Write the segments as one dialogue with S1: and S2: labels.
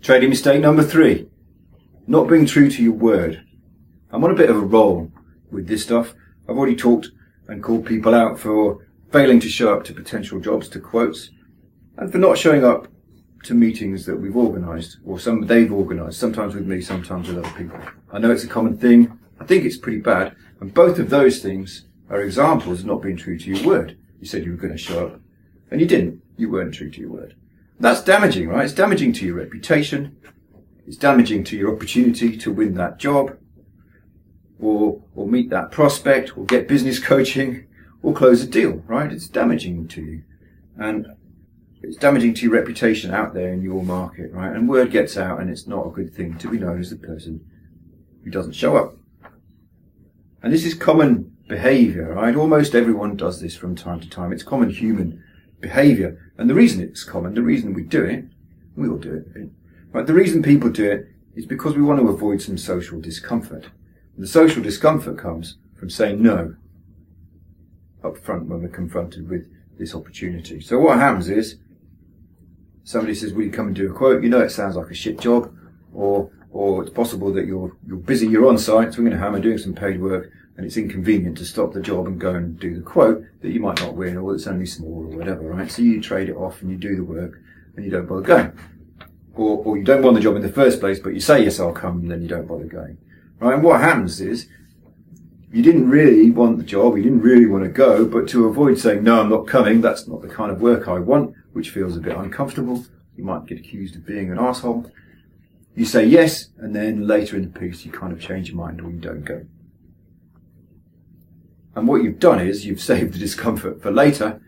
S1: Trading mistake number 3, not being true to your word. I'm on a bit of a roll with this stuff. I've already talked and called people out for failing to show up to potential jobs, to quotes, and for not showing up to meetings that we've organised, or some they've organised, sometimes with me, sometimes with other people. I know it's a common thing. I think it's pretty bad, and both of those things are examples of not being true to your word. You said you were going to show up, and you didn't. You weren't true to your word. That's damaging, right? It's damaging to your reputation. It's damaging to your opportunity to win that job, or meet that prospect, or get business coaching, or close a deal, right? It's damaging to you. And it's damaging to your reputation out there in your market, right? And word gets out, and it's not a good thing to be known as the person who doesn't show up. And this is common behaviour, right? Almost everyone does this from time to time. It's common human behaviour. And the reason it's common, the reason we do it, we all do it, right? The reason people do it is because we want to avoid some social discomfort. And the social discomfort comes from saying no up front when we're confronted with this opportunity. So what happens is, somebody says, will you come and do a quote? You know it sounds like a shit job, or it's possible that you're busy, you're on site, swinging a hammer, doing some paid work, and it's inconvenient to stop the job and go and do the quote that you might not win, or it's only small, or whatever, right? So you trade it off and you do the work and you don't bother going. Or you don't want the job in the first place, but you say, yes, I'll come, and then you don't bother going. Right? And what happens is, you didn't really want the job, you didn't really want to go, but to avoid saying, no, I'm not coming, that's not the kind of work I want, which feels a bit uncomfortable, you might get accused of being an arsehole, you say yes, and then later in the piece you kind of change your mind, or you don't go. And what you've done is, you've saved the discomfort for later,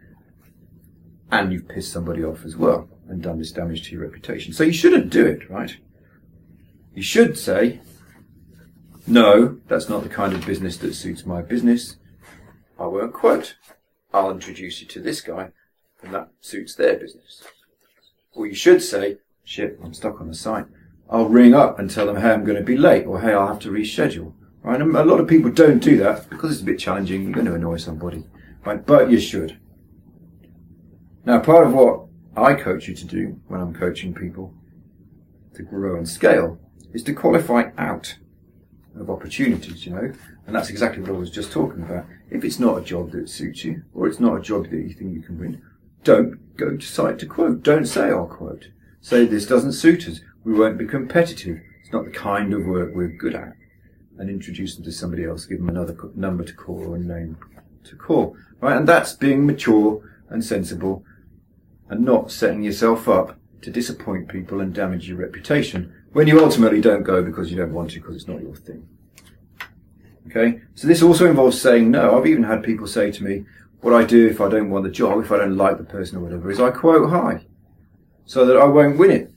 S1: and you've pissed somebody off as well, and done this damage to your reputation. So you shouldn't do it, right? You should say, no, that's not the kind of business that suits my business. I won't quote. I'll introduce you to this guy, and that suits their business. Or you should say, shit, I'm stuck on the site. I'll ring up and tell them, hey, I'm going to be late, or hey, I'll have to reschedule. Right? And a lot of people don't do that because it's a bit challenging. You're going to annoy somebody, right? But you should. Now, part of what I coach you to do when I'm coaching people to grow and scale is to qualify out of opportunities, and that's exactly what I was just talking about. If it's not a job that suits you, or it's not a job that you think you can win, don't go to site to quote. Don't say I'll quote. Say this doesn't suit us. We won't be competitive. It's not the kind of work we're good at. And introduce them to somebody else. Give them another number to call or a name to call. Right? And that's being mature and sensible, and not setting yourself up to disappoint people and damage your reputation when you ultimately don't go because you don't want to, because it's not your thing. Okay? So this also involves saying no. I've even had people say to me, what I do if I don't want the job, if I don't like the person or whatever, is I quote high so that I won't win it.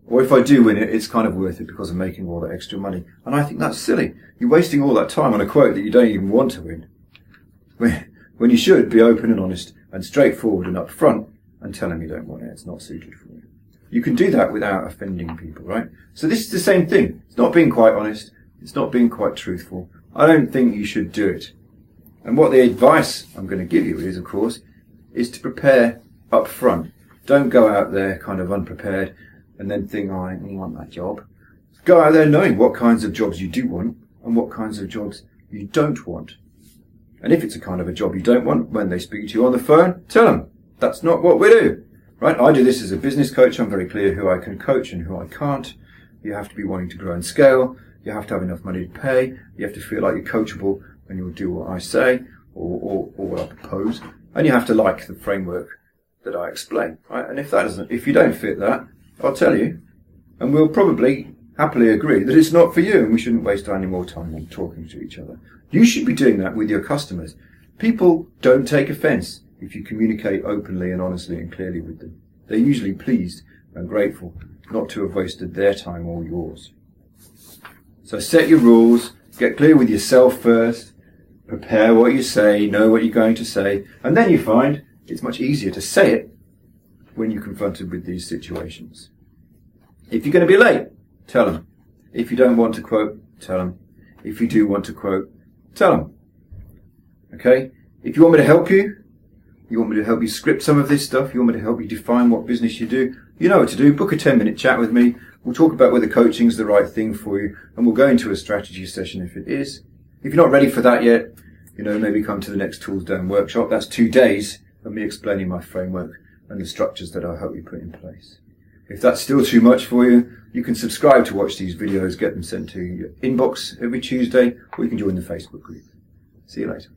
S1: Or if I do win it, it's kind of worth it because I'm making all that extra money. And I think that's silly. You're wasting all that time on a quote that you don't even want to win. When you should be open and honest and straightforward and upfront and tell them you don't want it, it's not suited for you. You can do that without offending people, right? So this is the same thing. It's not being quite honest. It's not being quite truthful. I don't think you should do it. And what the advice I'm going to give you is, of course, is to prepare up front. Don't go out there kind of unprepared and then think, oh, I don't really want that job. Go out there knowing what kinds of jobs you do want and what kinds of jobs you don't want. And if it's a kind of a job you don't want, when they speak to you on the phone, tell them, that's not what we do. Right? I do this as a business coach. I'm very clear who I can coach and who I can't. You have to be wanting to grow and scale. You have to have enough money to pay. You have to feel like you're coachable and you'll do what I say or what I propose. And you have to like the framework that I explain. Right? And if you don't fit that, I'll tell you. And we'll probably happily agree that it's not for you and we shouldn't waste any more time on talking to each other. You should be doing that with your customers. People don't take offence if you communicate openly and honestly and clearly with them. They're usually pleased and grateful not to have wasted their time or yours. So set your rules, get clear with yourself first, prepare what you say, know what you're going to say, and then you find it's much easier to say it when you're confronted with these situations. If you're going to be late, tell them. If you don't want to quote, tell them. If you do want to quote, tell them. Okay? If you want me to help you, you want me to help you script some of this stuff, you want me to help you define what business you do, you know what to do. Book a 10-minute chat with me. We'll talk about whether coaching is the right thing for you, and we'll go into a strategy session if it is. If you're not ready for that yet, maybe come to the next Tools Down workshop. That's 2 days of me explaining my framework and the structures that I hope you put in place. If that's still too much for you, you can subscribe to watch these videos, get them sent to your inbox every Tuesday, or you can join the Facebook group. See you later.